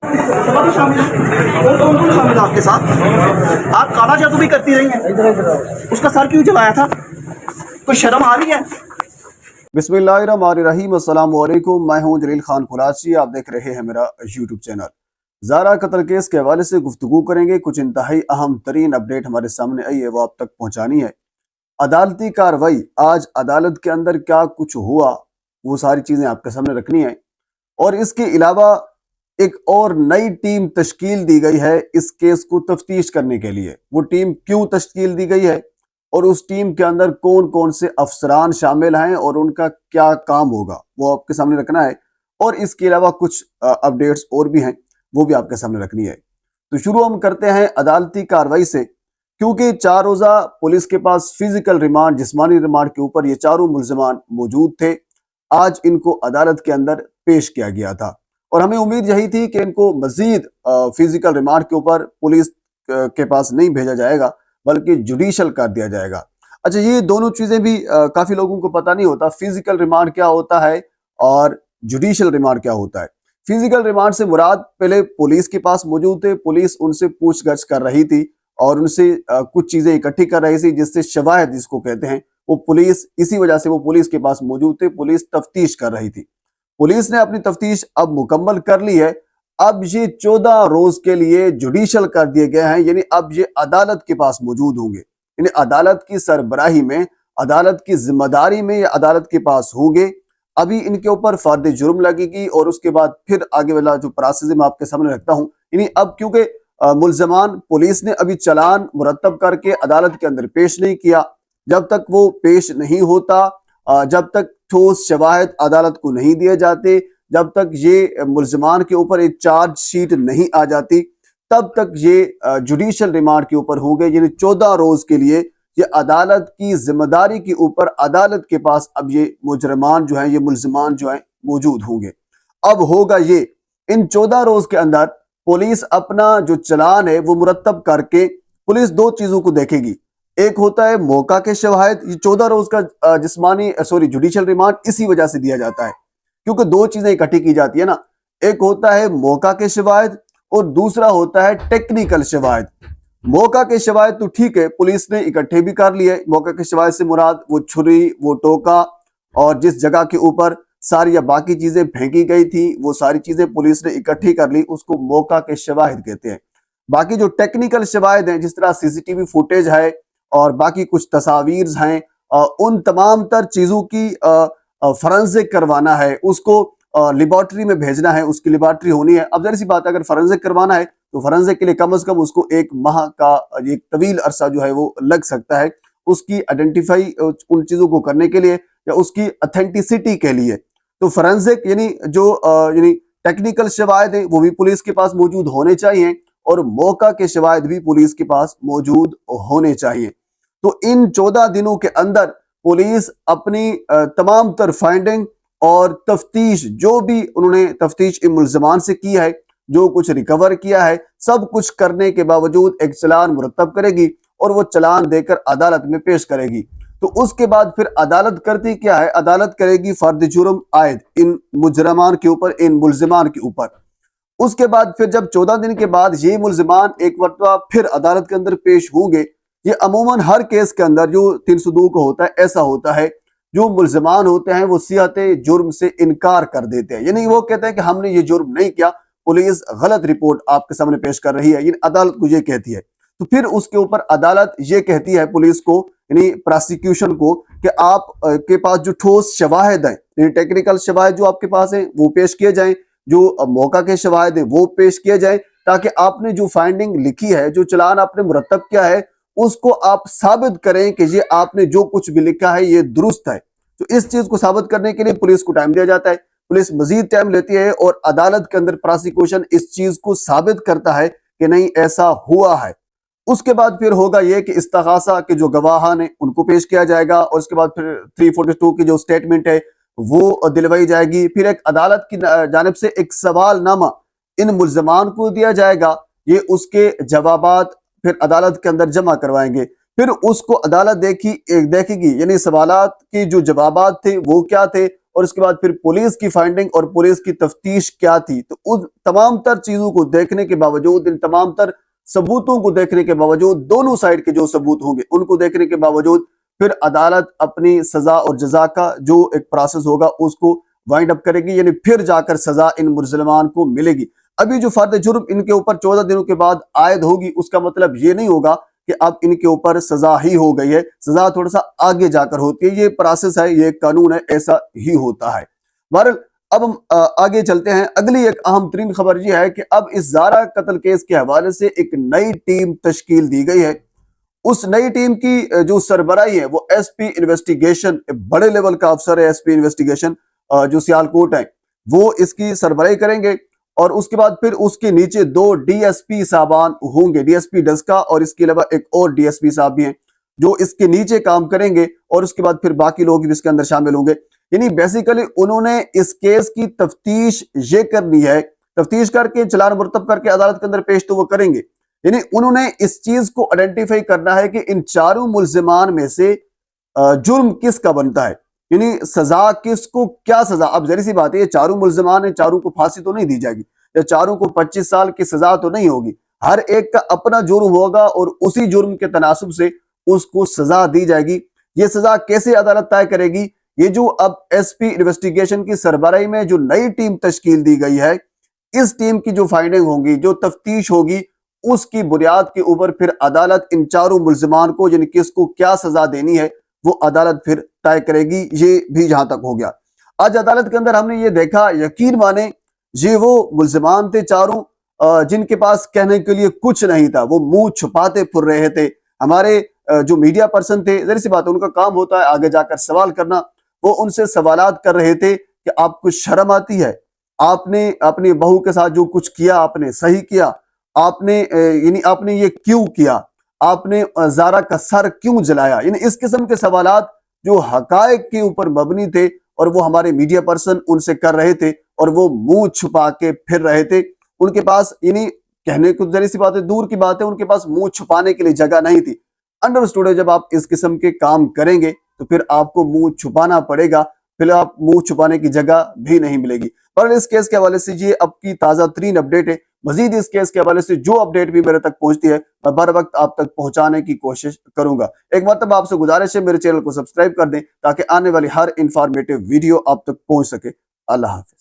सभी शामिल हैं। और कौन कौन शामिल है आपके साथ? आप काला जादू भी करती रही हैं, उसका सर क्यों जलाया था? कोई शर्म आ रही है? बिस्मिल्लाहिर्रहमानिर्रहीम, अस्सलाम वालेकुम। मैं हूं जलील खान कुरैशी, आप देख रहे हैं मेरा यूट्यूब चैनल। ज़ारा कत्ल केस के हवाले से गुफ्तगू करेंगे। कुछ इंतहाई अहम तरीन अपडेट हमारे सामने आई है, वो आप तक पहुंचानी है। अदालती कार्रवाई, आज अदालत के अंदर क्या कुछ हुआ, वो सारी चीज़ें आपके सामने रखनी है। और इसके अलावा एक और नई टीम तश्कील दी गई है इस केस को तफ्तीश करने के लिए। वो टीम क्यों तश्कील दी गई है और उस टीम के अंदर कौन कौन से अफसरान शामिल हैं और उनका क्या काम होगा, वो आपके सामने रखना है। और इसके अलावा कुछ अपडेट्स और भी हैं, वो भी आपके सामने रखनी है। तो शुरू हम करते हैं अदालती कार्रवाई से, क्योंकि 4 रोज़ा पुलिस के पास फिजिकल रिमांड, जिस्मानी रिमांड के ऊपर ये चारों मुल्जिमान मौजूद थे। आज इनको अदालत के अंदर पेश किया गया था और हमें उम्मीद यही थी कि इनको मजीद फिजिकल रिमांड के ऊपर पुलिस के पास नहीं भेजा जाएगा, बल्कि जुडिशल कर दिया जाएगा। अच्छा, ये दोनों चीजें भी काफी लोगों को पता नहीं होता, फिजिकल रिमांड क्या होता है और जुडिशल रिमांड क्या होता है। फिजिकल रिमांड से मुराद पहले पुलिस के पास मौजूद थे, पुलिस उनसे पूछगछ कर रही थी और उनसे कुछ चीजें इकट्ठी कर रही थी, जिससे शवाहिद जिसको कहते हैं, वो पुलिस, इसी वजह से वो पुलिस के पास मौजूद थे। पुलिस तफ्तीश कर रही थी। पुलिस ने अपनी तफ्तीश अब मुकम्मल कर ली है। अब ये 14 रोज के लिए जुडिशल कर दिए गए हैं, यानी अब ये अदालत के पास मौजूद होंगे, यानी अदालत की सरबराही में, अदालत की जिम्मेदारी में ये अदालत के पास होंगे। अभी इनके ऊपर फर्द जुर्म लगेगी और उसके बाद फिर आगे वाला जो प्रोसेस मैं आपके सामने रखता हूँ। यानी अब क्योंकि मुल्जमान पुलिस ने अभी चालान मुरतब करके अदालत के अंदर पेश नहीं किया, जब तक वो पेश नहीं होता, जब तक ठोस शवाहिद अदालत को नहीं दिए जाते, जब तक ये मुल्जिमान के ऊपर एक चार्ज शीट नहीं आ जाती, तब तक ये जुडिशल रिमांड के ऊपर होंगे। यानी 14 रोज के लिए ये अदालत की जिम्मेदारी के ऊपर अदालत के पास अब ये मुजरमान जो हैं, ये मुल्जिमान जो हैं, मौजूद होंगे। अब होगा ये, इन 14 रोज के अंदर पुलिस अपना जो चलान है वो मुरतब करके पुलिस दो चीजों को देखेगी। एक होता है मौका के शवाहिद। ये 14 रोज का जुडिशल रिमांड इसी वजह से दिया जाता है, क्योंकि दो चीजें इकट्ठी की जाती है ना। एक होता है मौका के शवाहिद और दूसरा होता है टेक्निकल शवाहिद। मौका के शवाहिद तो ठीक है, पुलिस ने इकट्ठे भी कर लिए। मौका के शवाहिद से मुराद वो छुरी, वो टोका और जिस जगह के ऊपर सारी या बाकी चीजें फेंकी गई थी, वो सारी चीजें पुलिस ने इकट्ठी कर ली, उसको मौका के शवाहिद कहते हैं। बाकी जो टेक्निकल शवाहिद हैं, जिस तरह सीसीटीवी फुटेज है और बाकी कुछ तस्वीर हैं, उन तमाम तर चीजों की फॉरेंसिक करवाना है, उसको लेबोरेटरी में भेजना है, उसकी लेबोरेटरी होनी है। अब जरा सी बात है, अगर फॉरेंसिक करवाना है तो फॉरेंसिक के लिए कम से कम उसको 1 माह का एक तवील अरसा जो है वो लग सकता है, उसकी आइडेंटिफाई उन चीजों को करने के लिए या उसकी ऑथेंटिसिटी के लिए। तो फॉरेंसिक यानी जो यानी टेक्निकल शवाहिद है वो भी पुलिस के पास मौजूद होने चाहिए और मौका के शवाहिद भी पुलिस के पास मौजूद होने चाहिए। तो इन 14 दिनों के अंदर पुलिस अपनी तमाम तर फाइंडिंग और तफ्तीश, जो भी उन्होंने तफ्तीश इन मुल्जिमान से की है, जो कुछ रिकवर किया है, सब कुछ करने के बावजूद एक चलान मुरतब करेगी और वो चलान देकर अदालत में पेश करेगी। तो उसके बाद फिर अदालत करती क्या है, अदालत करेगी फर्द जुर्म आयद इन मुजरमान के ऊपर, इन मुल्जिमान के ऊपर। उसके बाद फिर जब 14 दिन के बाद ये मुल्जिमान एक मरतबा फिर अदालत के अंदर पेश होंगे। ये अमूमन हर केस के अंदर जो 302 को होता है, ऐसा होता है, जो मुल्जिमान होते हैं वो सियाते जुर्म से इनकार कर देते हैं, यानी वो कहते हैं कि हमने ये जुर्म नहीं किया, पुलिस गलत रिपोर्ट आपके सामने पेश कर रही है, यानी अदालत को ये कहती है। तो फिर उसके ऊपर अदालत ये कहती है पुलिस को, यानी प्रोसिक्यूशन को, कि आप के पास जो ठोस शवाहिद हैं, यानी टेक्निकल शवाहिद जो आपके पास हैं वो पेश किए जाएं, जो मौका के शवाहिद हैं वो पेश किए जाएं, ताकि आपने जो फाइंडिंग लिखी है, जो चलान आपने मुरतब किया है, उसको आप साबित करें कि ये आपने जो कुछ भी लिखा है ये दुरुस्त है। तो इस चीज को साबित करने के लिए पुलिस को टाइम दिया जाता है। पुलिस मजीद टाइम लेती है और अदालत के अंदर प्रोसिक्यूशन इस चीज को साबित करता है कि नहीं ऐसा हुआ है। उसके बाद फिर होगा ये कि इस्तगासा के जो गवाह ने उनको पेश किया जाएगा और उसके बाद फिर 342 की जो स्टेटमेंट है वो दिलवाई जाएगी। फिर एक अदालत की जानिब से एक सवालनामा इन मुल्जमान को दिया जाएगा, ये उसके जवाबात फिर अदालत के अंदर जमा करवाएंगे। फिर उसको अदालत देखेगी, यानी सवालात की जो जवाबात थे वो क्या थे اور اس کے بعد پھر پولیس کی فائنڈنگ اور پولیس کی تفتیش کیا تھی، تو ان تمام تر چیزوں کو دیکھنے کے باوجود، ان تمام تر ثبوتوں کو دیکھنے کے باوجود، دونوں سائیڈ کے جو ثبوت ہوں گے ان کو دیکھنے کے باوجود پھر عدالت اپنی سزا اور جزا کا جو ایک پروسیس ہوگا اس کو وائنڈ اپ کرے گی، یعنی پھر جا کر سزا ان ملزمان کو ملے گی۔ ابھی جو فرد جرم ان کے اوپر 14 دنوں کے بعد عائد ہوگی، اس کا مطلب یہ نہیں ہوگا کہ اب ان کے اوپر سزا ہی ہو گئی ہے، سزا تھوڑا سا آگے جا کر ہوتی ہے، یہ پروسیس ہے، یہ قانون ہے، ایسا ہی ہوتا ہے۔ بہرحال اب ہم آگے چلتے ہیں۔ اگلی ایک اہم ترین خبر یہ ہے کہ اب اس زارا قتل کیس کے حوالے سے ایک نئی ٹیم تشکیل دی گئی ہے۔ اس نئی ٹیم کی جو سربراہی ہے وہ ایس پی انویسٹیگیشن، بڑے لیول کا افسر ہے ایس پی انویسٹیگیشن جو سیالکوٹ ہیں، وہ اس کی سربراہی کریں گے، اور اس کے بعد پھر اس کے نیچے 2 ڈی ایس پی صاحبان ہوں گے، ڈی ایس پی ڈسکا اور اس کے علاوہ ایک اور ڈی ایس پی صاحب بھی ہیں جو اس کے نیچے کام کریں گے، اور اس کے بعد پھر باقی لوگ بھی اس کے اندر شامل ہوں گے۔ یعنی بیسیکلی انہوں نے اس کیس کی تفتیش یہ کرنی ہے، تفتیش کر کے چلان مرتب کر کے عدالت کے اندر پیش تو وہ کریں گے، یعنی انہوں نے اس چیز کو آئیڈینٹیفائی کرنا ہے کہ ان چاروں ملزمان میں سے جرم کس کا بنتا ہے، یعنی سزا کس کو، کیا سزا۔ اب ظاہر سی بات ہے یہ چاروں ملزمان ہیں، چاروں کو پھانسی تو نہیں دی جائے گی، یا چاروں کو 25 سال کی سزا تو نہیں ہوگی، ہر ایک کا اپنا جرم ہوگا اور اسی جرم کے تناسب سے اس کو سزا دی جائے گی۔ یہ سزا کیسے عدالت طے کرے گی؟ یہ جو اب ایس پی انویسٹیگیشن کی سربراہی میں جو نئی ٹیم تشکیل دی گئی ہے، اس ٹیم کی جو فائنڈنگ ہوگی، جو تفتیش ہوگی، اس کی بنیاد کے اوپر پھر عدالت ان چاروں ملزمان کو، یعنی کس کو کیا سزا دینی ہے، وہ عدالت پھر طے کرے گی۔ یہ بھی جہاں تک ہو گیا۔ آج عدالت کے اندر ہم نے یہ دیکھا، یقین مانے یہ وہ ملزمان تھے چاروں جن کے پاس کہنے کے لیے کچھ نہیں تھا، وہ منہ چھپاتے پھر رہے تھے۔ ہمارے جو میڈیا پرسن تھے، ظاہر سی بات ہے ان کا کام ہوتا ہے آگے جا کر سوال کرنا، وہ ان سے سوالات کر رہے تھے کہ آپ کو شرم آتی ہے؟ آپ نے اپنی بہو کے ساتھ جو کچھ کیا آپ نے صحیح کیا؟ آپ نے یعنی آپ نے یہ کیوں کیا؟ آپ نے زارا کا سر کیوں جلایا؟ یعنی اس قسم کے سوالات جو حقائق کے اوپر مبنی تھے، اور وہ ہمارے میڈیا پرسن ان سے کر رہے تھے، اور وہ منہ چھپا کے پھر رہے تھے۔ ان کے پاس یعنی کہنے کو ذرا سی بات ہے، دور کی بات ہے، ان کے پاس منہ چھپانے کے لیے جگہ نہیں تھی۔ انڈرسٹوڈ ہے، جب آپ اس قسم کے کام کریں گے تو پھر آپ کو منہ چھپانا پڑے گا، پھر آپ منہ چھپانے کی جگہ بھی نہیں ملے گی۔ پر اس کیس کے حوالے سے یہ اب کی تازہ ترین اپڈیٹ ہے۔ مزید اس کیس کے حوالے سے جو اپڈیٹ بھی میرے تک پہنچتی ہے میں بر وقت آپ تک پہنچانے کی کوشش کروں گا۔ ایک مرتبہ آپ سے گزارش ہے میرے چینل کو سبسکرائب کر دیں تاکہ آنے والی ہر انفارمیٹیو ویڈیو آپ تک پہنچ سکے۔ اللہ حافظ۔